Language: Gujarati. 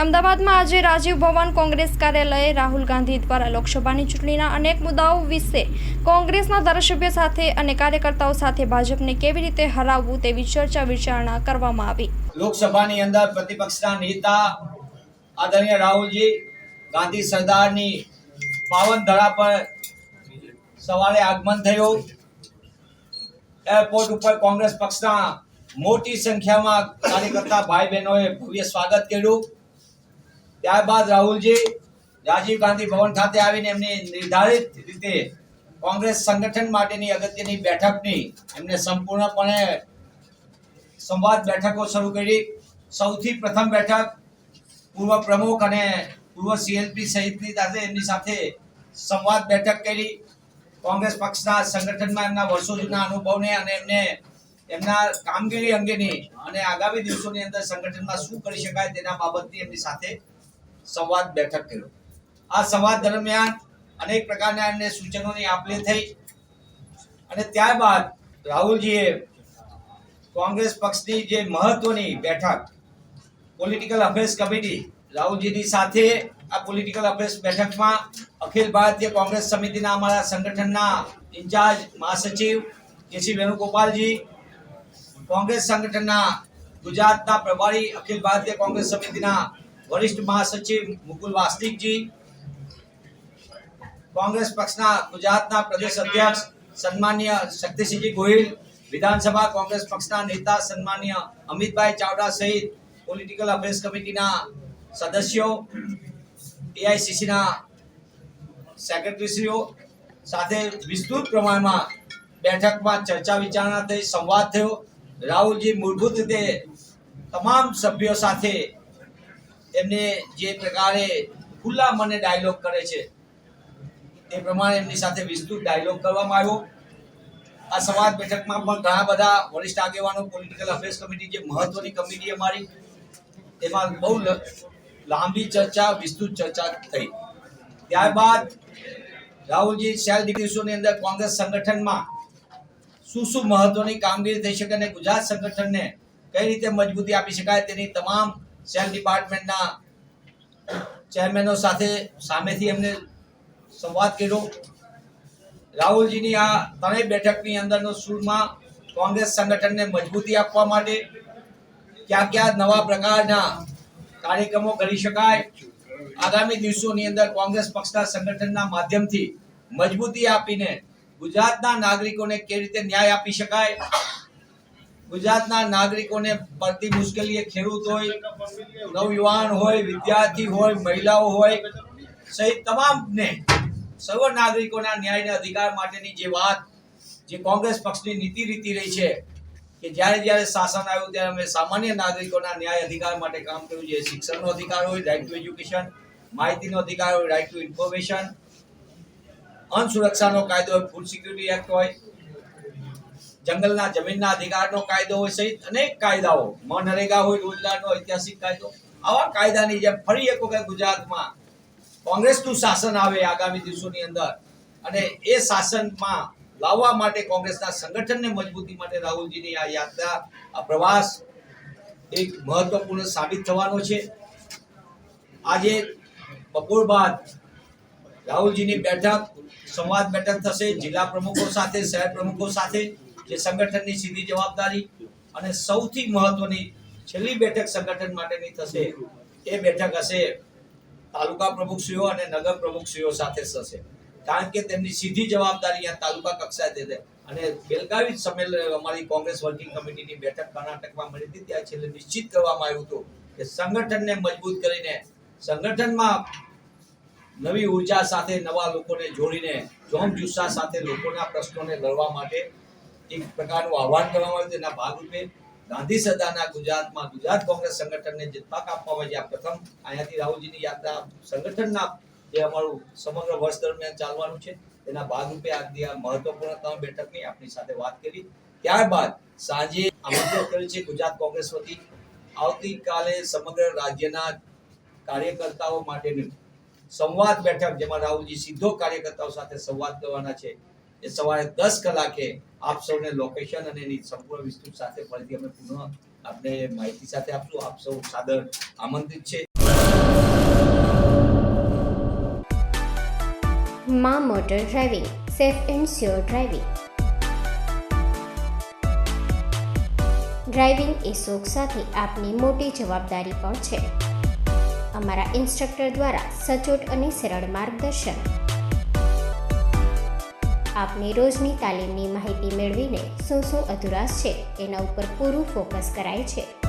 અમદાવાદમાં આજે રાજીવ ભવન કોંગ્રેસ કાર્યાલયે રાહુલ ગાંધી દ્વારા લોકસભાની ચૂંટણીના અનેક મુદ્દાઓ વિશે કોંગ્રેસના ધારાસભ્યો સાથે અને કાર્યકર્તાઓ સાથે ભાજપને કેવી રીતે હરાવવું તેવી ચર્ચા વિચારણા કરવામાં આવી। લોકસભાની અંદર પ્રતિપક્ષના નેતા આદરણીય રાહુલજી ગાંધી સરદારની પાવન ધરા પર સવારે આગમન થયું। એરપોર્ટ ઉપર કોંગ્રેસ પક્ષના મોટી સંખ્યામાં કાર્યકર્તા ભાઈ બહેનોએ ભવ્ય સ્વાગત કર્યું। ત્યારબાદ રાહુલજી રાજીવ ગાંધી ભવન ખાતે આવીને એમને નિર્ધારિત રીતે કોંગ્રેસ સંગઠન માટેની અગત્યની બેઠકની એમને સંપૂર્ણપણે સંવાદ બેઠકો શરૂ કરી। સૌથી પ્રથમ બેઠક પૂર્વ પ્રમુખ અને પૂર્વ સીએલપી સહિતની સાથે એમની સાથે સંવાદ બેઠક કરી। કોંગ્રેસ પક્ષના સંગઠનમાં એમના વર્ષો જૂના અનુભવને અને એમને એમના કામગીરી અંગેની અને આગામી દિવસોની અંદર સંગઠનમાં શું કરી શકાય તેના બાબતની એમની સાથે સંવાદ બેઠક કર્યો। આ સંવાદ દરમિયાન અનેક પ્રકારના એમને સૂચનોની આપ-લે થઈ અને ત્યારબાદ રાહુલજીએ કોંગ્રેસ પક્ષની જે મહત્વની બેઠક પોલિટિકલ અફેર્સ કમિટી રાહુલજીની સાથે આ પોલિટિકલ અફેર્સ બેઠકમાં અખિલ ભારતીય કોંગ્રેસ સમિતિના અમારા સંગઠનના ઇન્ચાર્જ મહાસચિવ કેસી વેણુગોપાલજી, કોંગ્રેસ સંગઠનના ગુજરાતના પ્રભારી અખિલ ભારતીય કોંગ્રેસ સમિતિના વરિષ્ઠ મહાસચિવ મુકુલ વાસનિકજી, કોંગ્રેસ પક્ષના ગુજરાતના પ્રદેશ અધ્યક્ષ સન્માનીય શક્તિસિંહજી ગોહિલ, વિધાનસભા કોંગ્રેસ પક્ષના નેતા સન્માનીય અમિતભાઈ ચાવડા સહિત પોલિટિકલ અફેર્સ કમિટીના સદસ્યો, એઆઈસીસીના સેક્રેટરીશ્રીઓ સાથે વિસ્તૃત પ્રમાણમાં બેઠકમાં ચર્ચા વિચારણા થઈ, સંવાદ થયો। રાહુલજી મૂળભૂત રીતે તમામ સભ્યો સાથે એમને જે પ્રકારે ખુલ્લા મને ડાયલોગ કરે છે તે પ્રમાણે એમની સાથે વિસ્તૃત ડાયલોગ કરવામાં આવ્યો। આ સંવાદ બેઠકમાં પણ ઘણા બધા વરિષ્ઠ આગેવાનો પોલિટિકલ અફેર્સ કમિટી જે મહત્વની કમિટી અમારી તેમાં બહુ લાંબી ચર્ચા વિસ્તૃત ચર્ચા થઈ। ત્યારબાદ રાહુલજી સેલ દિવસોની અંદર કોંગ્રેસ સંગઠનમાં શું મહત્વની કામગીરી થઈ શકે અને ગુજરાત સંગઠનને કઈ રીતે મજબૂતી આપી શકાય તેની તમામ સેલ ડિપાર્ટમેન્ટના ચેરમેનો સાથે સામેથી એમને સંવાદ કર્યો। રાહુલજીની આ ત્રણેય બેઠકની અંદરનો સૂરમાં કોંગ્રેસ સંગઠનને મજબૂતી આપવા માટે ક્યાં નવા પ્રકારના કાર્યક્રમો કરી શકાય, આગામી દિવસોની અંદર કોંગ્રેસ પક્ષના સંગઠનના માધ્યમથી મજબૂતી આપીને ગુજરાતના નાગરિકોને કેવી રીતે ન્યાય આપી શકાય, ગુજરાતના નાગરિકોને પડતી મુશ્કેલી ખેડૂત હોય, નવયુવાન હોય, વિદ્યાર્થી હોય, મહિલાઓ હોય સહિત તમામને સર્વ નાગરિકોના ન્યાયના અધિકાર માટેની જે વાત જે કોંગ્રેસ પક્ષની નીતિ રીતિ રહી છે કે જ્યારે શાસન આવ્યું ત્યારે અમે સામાન્ય નાગરિકોના ન્યાય અધિકાર માટે કામ કર્યું છે। શિક્ષણનો અધિકાર હોય, રાઇટ ટુ એજ્યુકેશન, માહિતીનો અધિકાર હોય, રાઇટ ટુ ઇન્ફોર્મેશન, અન્ન સુરક્ષાનો કાયદો હોય, ફૂડ સિક્યુરિટી એક્ટ હોય, જંગલના જમીનના અધિકારનો કાયદો હોય સહિત અનેક કાયદાઓ, મનરેગા હોય, રોજગારનો ઐતિહાસિક કાયદો, આવા કાયદાની જેમ ફરી એક વખત ગુજરાતમાં કોંગ્રેસનું શાસન આવે આગામી દિવસોની અંદર અને એ શાસનમાં લાવવા માટે કોંગ્રેસના સંગઠનને મજબૂતી માટે રાહુલજીની આ યાત્રા, આ પ્રવાસ એક મહત્વપૂર્ણ સાબિત થવાનો છે। આજે બપોર બાદ રાહુલજીની બેઠક સંવાદ બેઠક થશે જિલ્લા પ્રમુખો સાથે, શહેર પ્રમુખો સાથે, જે સંગઠનની સીધી જવાબદારી અને સૌથી મહત્વની છેલ્લી બેઠક સંગઠન માટેની થશે એ બેઠક હશે તાલુકા પ્રમુખશ્રીઓ અને નગર પ્રમુખશ્રીઓ સાથે થશે, કારણ કે તેમની સીધી જવાબદારી આ તાલુકા કક્ષાએ છે। અને બેલગાવી સંમેલન અમારી કોંગ્રેસ વર્કિંગ કમિટીની બેઠક કર્ણાટકમાં મળી હતી, ત્યાં છેલ્લે નિશ્ચિત કરવામાં આવ્યું હતું કે સંગઠનને મજબૂત કરીને સંગઠનમાં નવી ઉર્જા સાથે નવા લોકોને જોડીને જોમ જુસ્સા સાથે લોકોના પ્રશ્નોને લડવા માટે એક પ્રકારનું આહ્વાન કરવામાં આવ્યું। તેના ભાગરૂપે ગાંધી સરદારના ગુજરાતમાં ગુજરાત કોંગ્રેસ સંગઠનને જે તક આપવામાં આવી, આ પ્રથમ અહીંયાથી રાહુલજીની યાત્રા સંગઠનના જે અમારું સમગ્ર વર્ષ દરમિયાન ચાલવાનું છે તેના ભાગરૂપે આજની આ મહત્વપૂર્ણ ત્રણ બેઠકની આપની સાથે વાત કરી। ત્યારબાદ સાંજે આમંત્રણ કર્યું છે ગુજરાત કોંગ્રેસ વતી આવતીકાલે સમગ્ર રાજ્યના કાર્યકર્તાઓ માટેની સંવાદ બેઠક જેમાં રાહુલજી સીધો કાર્યકર્તાઓ સાથે સંવાદ કરવાના છે એ સવારે 10 કલાકે આપ સૌને લોકેશન અને એની સંપૂર્ણ વિસ્તૃત સાથે ફરીથી અમે પુનઃ આપને માહિતી સાથે આપશું। આપ સૌ સાદર આમંત્રિત છે। Maa motor driving, safe and sure driving. Driving એ શોખ સાથે આપની મોટી જવાબદારી પણ છે. અમારા ઇન્સ્ટ્રક્ટર દ્વારા સચોટ અને સરળ માર્ગદર્શન. આપની રોજની તાલીમની માહિતી મેળવીને શું અધુરાશ છે એના ઉપર પૂરું ફોકસ કરાય છે.